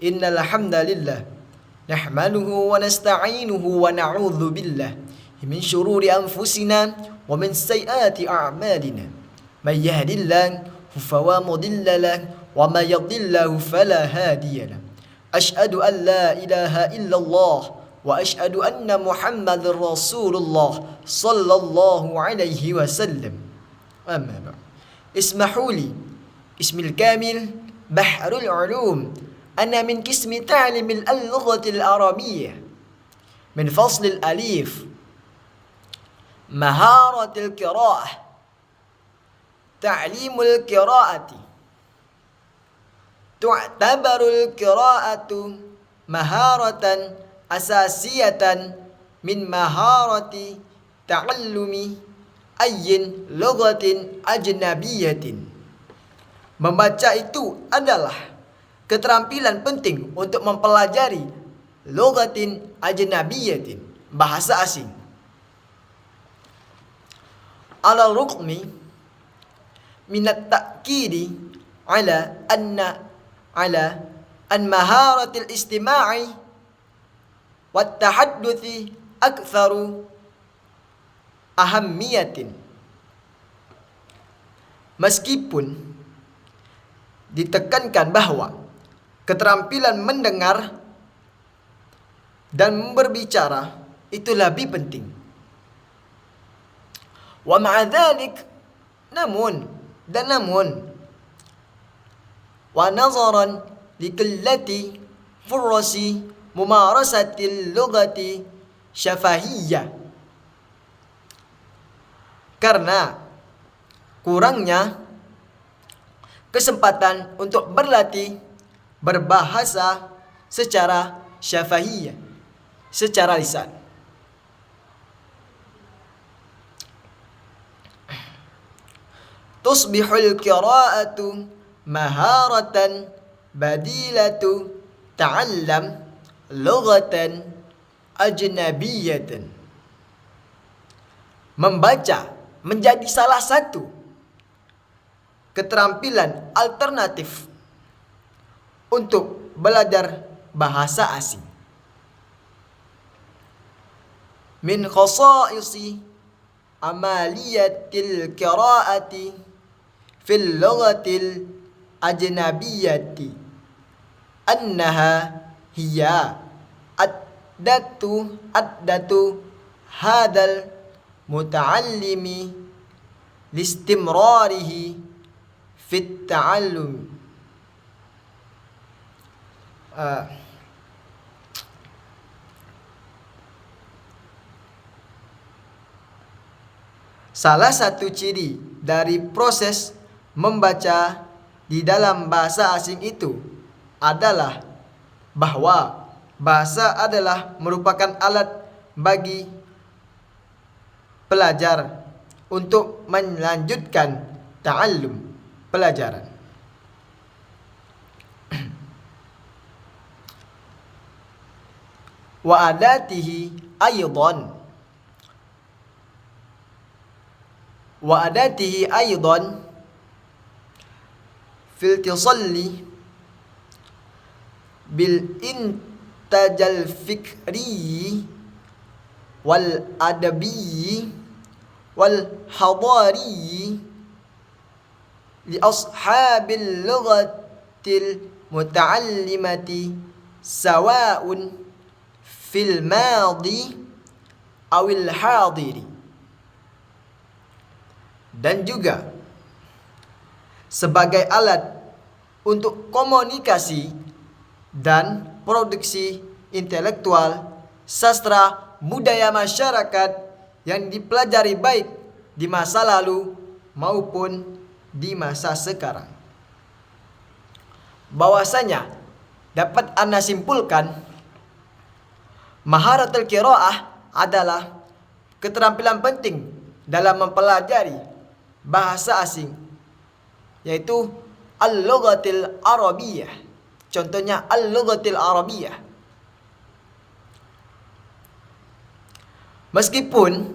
Innal hamdalillah nahmaduhu wa nasta'inuhu wa na'udzu billah min syururi anfusina wa min sayyiati a'malina. May yahdihillahu fala mudilla lahu wa may yudlilhu fala hadiya lahu. Asyhadu an la ilaha illallah wa asyhadu anna Muhammadar Rasulullah sallallahu alaihi wasallam. Amma ba'd. Ismahuli ismil kamil bahrul ulum أنا من قسم تعليم اللغة العربية من فصل الأليف مهارة القراءة تعليم القراءة تعتبر القراءة مهارة أساسية من مهارة تعلم أي لغة أجنبية. Membaca itu adalah keterampilan penting untuk mempelajari lughatin ajnabiyatin, bahasa asing. Ala rukmi minat ta'kidi ala an maharatil istima'i wat tahadduthi aktharu ahammiyatin. Meskipun ditekankan bahwa keterampilan mendengar dan berbicara itu lebih penting. Wa ma'a dzalik, namun wa nazaran liqillati fursi mumarasatil lughati syafahiyah, karena kurangnya kesempatan untuk berlatih berbahasa secara syafahiyah, secara lisan. Tusbihul qira'atu maharatan badilatu ta'allam lughatan ajnabiyatan. Membaca menjadi salah satu keterampilan alternatif untuk belajar bahasa asing. Min khasaisi amaliyatil qiraati fil lughatil ajnabiyyati annaha hiya addatu hadal muta'allimi listimrarihi fit ta'allum. Salah satu ciri dari proses membaca di dalam bahasa asing itu adalah bahwa bahasa adalah merupakan alat bagi pelajar untuk melanjutkan ta'allum, pelajaran. Wa adatihi aidan fil tisalli bil intajal fikri wal adabi wal hadari li ashabil lughatil muta'allimati sawa'un fil madi awil hadiri. Dan juga sebagai alat untuk komunikasi dan produksi intelektual sastra budaya masyarakat yang dipelajari baik di masa lalu maupun di masa sekarang. Bahwasanya dapat Anda simpulkan, maharatul qiraah adalah keterampilan penting dalam mempelajari bahasa asing, yaitu al-lughatil arabiyyah. Contohnya al-lughatil arabiyyah. Meskipun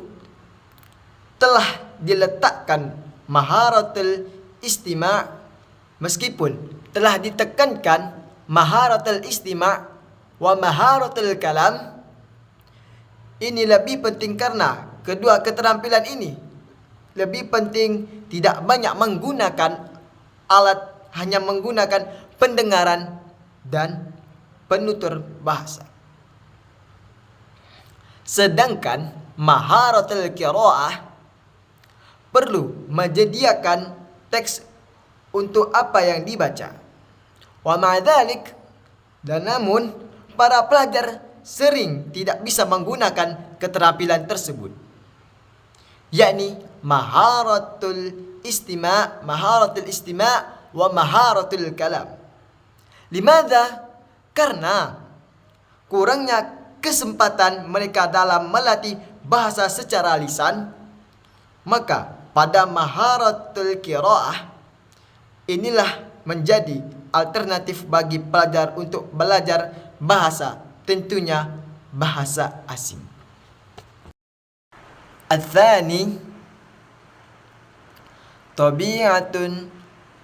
telah diletakkan maharatul istima', meskipun telah ditekankan maharatul istima' wa maharatul kalam ini lebih penting karena kedua keterampilan ini lebih penting tidak banyak menggunakan alat, hanya menggunakan pendengaran dan penutur bahasa. Sedangkan maharatul qiraah perlu menyediakan teks untuk apa yang dibaca. Wa ma'adzalik, dan namun para pelajar sering tidak bisa menggunakan keterampilan tersebut, yakni maharatul istima' wa maharatul kalam. Limadha? Karena kurangnya kesempatan mereka dalam melatih bahasa secara lisan, maka pada maharatul qiraah inilah menjadi alternatif bagi pelajar untuk belajar bahasa, tentunya bahasa asing. Al-thani tabi'atun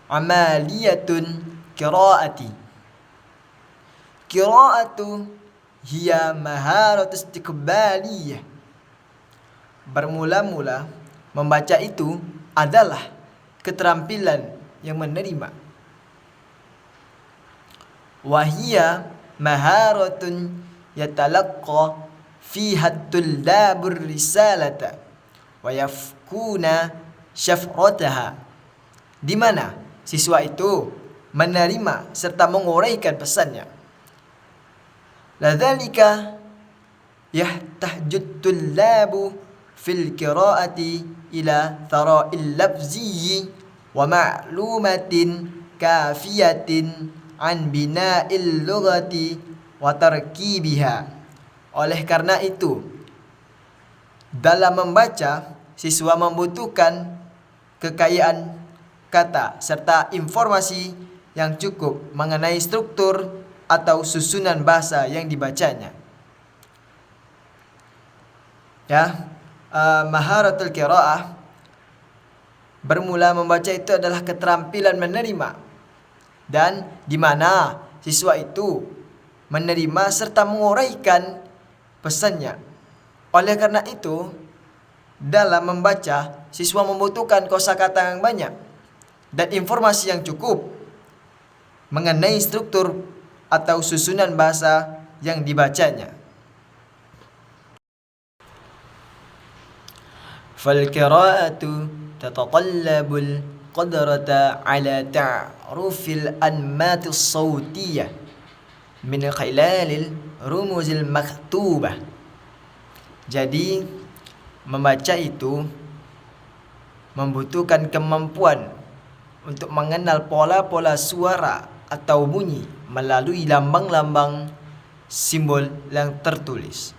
amaliyatun qiraati. Qiraatu hiya maharatu istiqbaliyah. Bermula-mula membaca itu adalah keterampilan yang menerima. Wahia maharatun yatalaqqa fiha tullabur risalata wa yafkuna syafrataha, di mana siswa itu menerima serta menguraikan pesannya. Ladzalika yahtahjut tullabu fil qiraati ila thara'il lafziyyi wa ma'lumatin kafiyatin an bina'il lughati wa tarkibiha. Oleh karena itu, dalam membaca siswa membutuhkan kekayaan kata serta informasi yang cukup mengenai struktur atau susunan bahasa yang dibacanya. Maharatul qiraah bermula membaca itu adalah keterampilan menerima, dan di mana siswa itu menerima serta menguraikan pesannya. Oleh karena itu, dalam membaca siswa membutuhkan kosakata yang banyak dan informasi yang cukup mengenai struktur atau susunan bahasa yang dibacanya. فالقراءة تتطلب القدرة على تعرف الأنماط الصوتية من خلال الرموز المكتوبة. Jadi membaca itu membutuhkan kemampuan untuk mengenal pola-pola suara atau bunyi melalui lambang-lambang simbol yang tertulis.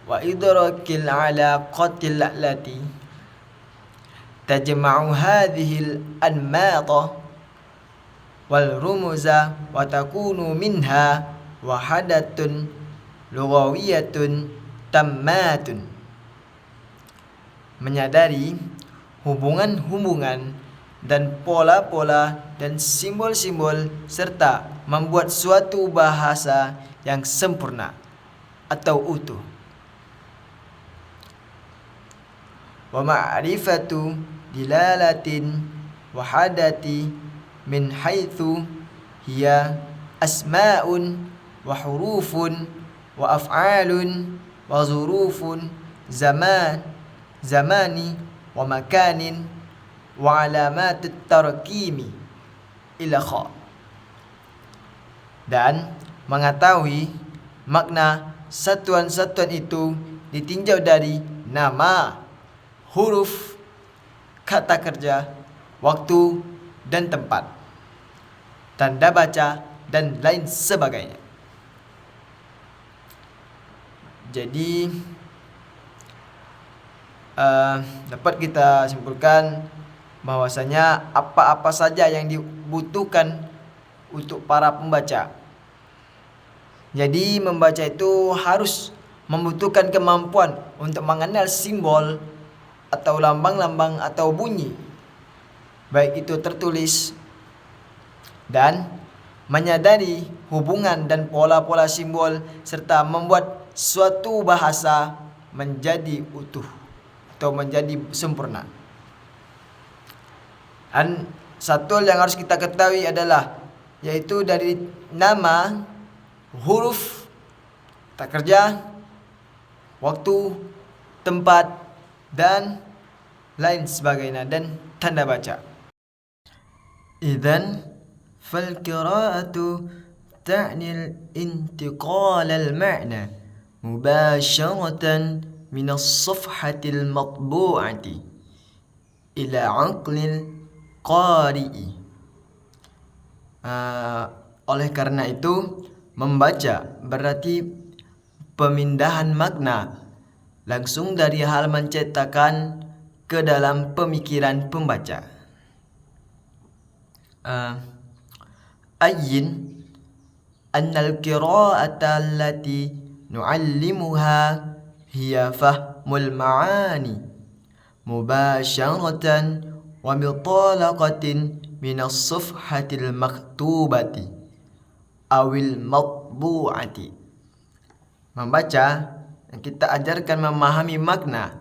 Wa idrakil alaqatil allati tajma'u hadhil anmata wal rumuza wa takunu minha wahadatun lughawiyatun tammatun. Menyadari hubungan-hubungan dan pola-pola dan simbol-simbol serta membuat suatu bahasa yang sempurna atau utuh. Wa ma'rifatu dilalatin wahadati min haitsu hiya asma'un wa hurufun wa af'alun wa zurufun zamani wa makanin wa alamatut tarkimi ila kha. Dan mengetahui makna satuan-satuan itu ditinjau dari nama, huruf, kata kerja, waktu dan tempat, tanda baca, dan lain sebagainya. Jadi dapat kita simpulkan bahwasanya apa-apa saja yang dibutuhkan untuk para pembaca. Jadi membaca itu harus membutuhkan kemampuan untuk mengenal simbol atau lambang-lambang atau bunyi, baik itu tertulis dan menyadari hubungan dan pola-pola simbol serta membuat suatu bahasa menjadi utuh atau menjadi sempurna. Dan satu yang harus kita ketahui adalah yaitu dari nama, huruf, kata kerja, waktu, tempat, dan lain sebagainya, dan tanda baca. Idzan fal qira'atu ta'ni al-intiqal al-ma'na mubasharatan min as-safhati al-matbu'ati ila 'aqlil qari'i. Oleh karena itu, membaca berarti pemindahan makna langsung dari halaman cetakan ke dalam pemikiran pembaca. Ayyin annal qira'ata allati nu'allimuha hiya fahmul ma'ani mubasharatan wa bitalaqatin min as-safhatil maktubati awil matbu'ati. Membaca, kita ajarkan memahami makna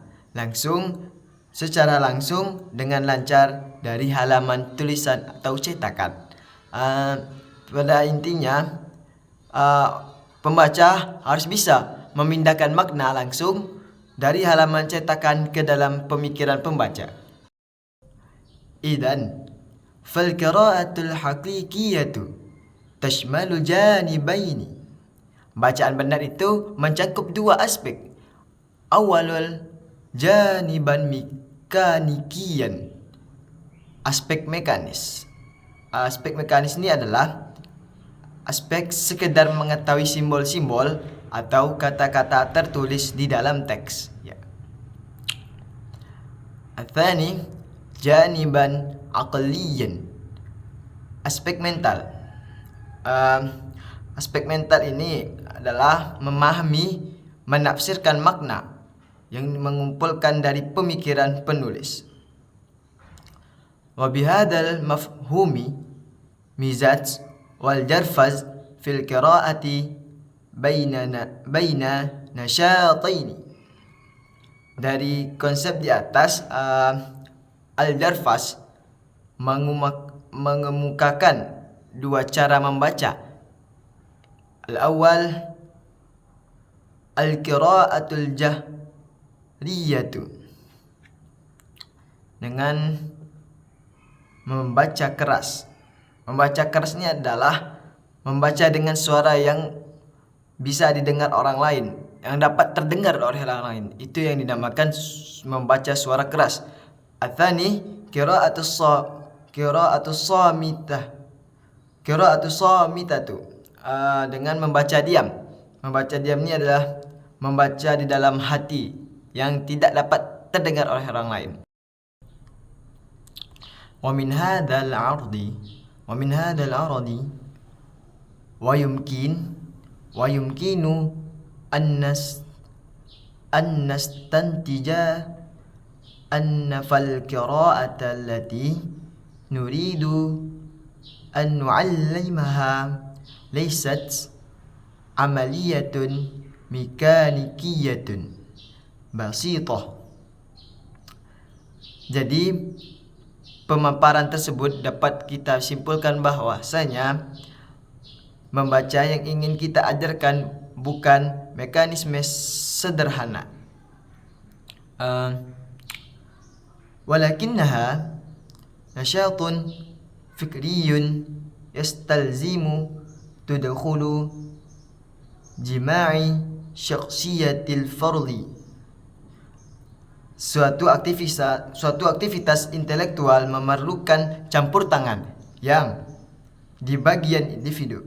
secara langsung dengan lancar dari halaman tulisan atau cetakan. Pada intinya, pembaca harus bisa memindahkan makna langsung dari halaman cetakan ke dalam pemikiran pembaca. Idzan fal qira'atul haqiqiyatu tashmalu janibaini. Bacaan benar itu mencakup dua aspek. Awalul janiban mekanikian, aspek mekanis. Aspek mekanis ini adalah aspek sekedar mengetahui simbol-simbol atau kata-kata tertulis di dalam teks. Atsani janiban aqliyan, aspek mental. Aspek mental ini adalah memahami, menafsirkan makna yang mengumpulkan dari pemikiran penulis. Wa bihadzal mafhumi mizaj wal jarfaz fil qira'ati baina nasyataini. Dari konsep di atas, al-jarfaz mengemukakan dua cara membaca. Al-awwal al-qira'atul jahriyatu, dengan membaca keras. Membaca keras ini adalah membaca dengan suara yang bisa didengar orang lain, yang dapat terdengar oleh orang lain. Itu yang dinamakan membaca suara keras. Atsani qira'atus samitatu, dengan membaca diam. Membaca diam ini adalah membaca di dalam hati yang tidak dapat terdengar oleh orang lain. Wa min hadzal ardi wa yumkinu an nastantija anna fal qira'ata allati nuridu an nu'allimaha laysat amaliyatun mekanikiyatun basitah. Jadi pemaparan tersebut dapat kita simpulkan bahwasanya membaca yang ingin kita ajarkan bukan mekanisme sederhana, walakinnaha nasyatun fikriyun yastalzimu tudkhulu jima'i syakhsiyatil fardhi. Suatu aktivitas intelektual memerlukan campur tangan yang di bagian individu.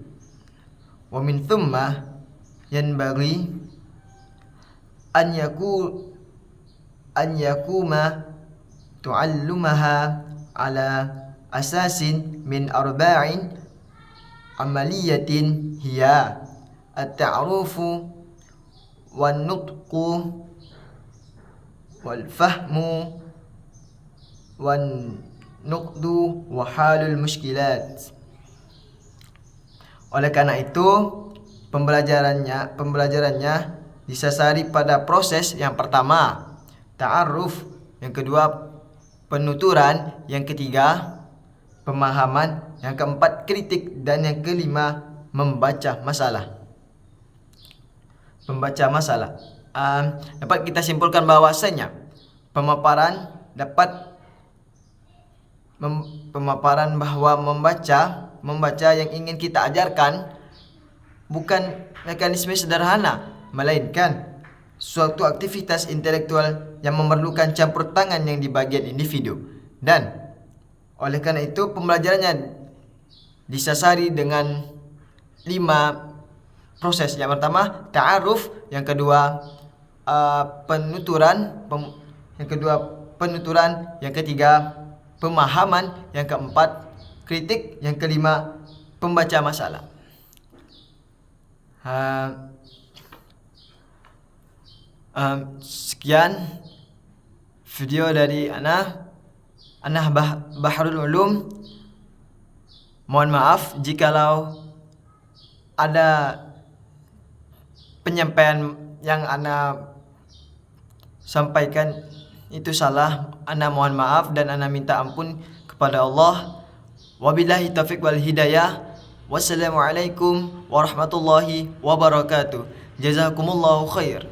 Wa min thumma yanbaghi an yakuma tu'allumaha ala asasin min arba'in amaliyatin hiya at-ta'rufu wan nutqu wal fahmu wan nuqdu wa halul mushkilat. Oleh karena itu, pembelajarannya disasari pada proses yang pertama, ta'aruf, yang kedua, penuturan, yang ketiga, pemahaman, yang keempat, kritik, dan yang kelima, membaca masalah. Dapat kita simpulkan bahwasanya pemaparan bahwa membaca yang ingin kita ajarkan bukan mekanisme sederhana, melainkan suatu aktivitas intelektual yang memerlukan campur tangan yang di bagian individu. Dan oleh karena itu pembelajarannya disasari dengan 5 proses. Yang pertama, ta'aruf, yang kedua penuturan, yang ketiga pemahaman, yang keempat kritik, yang kelima pembaca masalah. Sekian video dari Ana Bahrul Ulum. Mohon maaf jikalau ada penyampaian yang Ana sampaikan itu salah. Ana mohon maaf dan Ana minta ampun kepada Allah. Wabillahi taufiq wal hidayah. Wassalamualaikum warahmatullahi wabarakatuh. Jazakumullahu khair.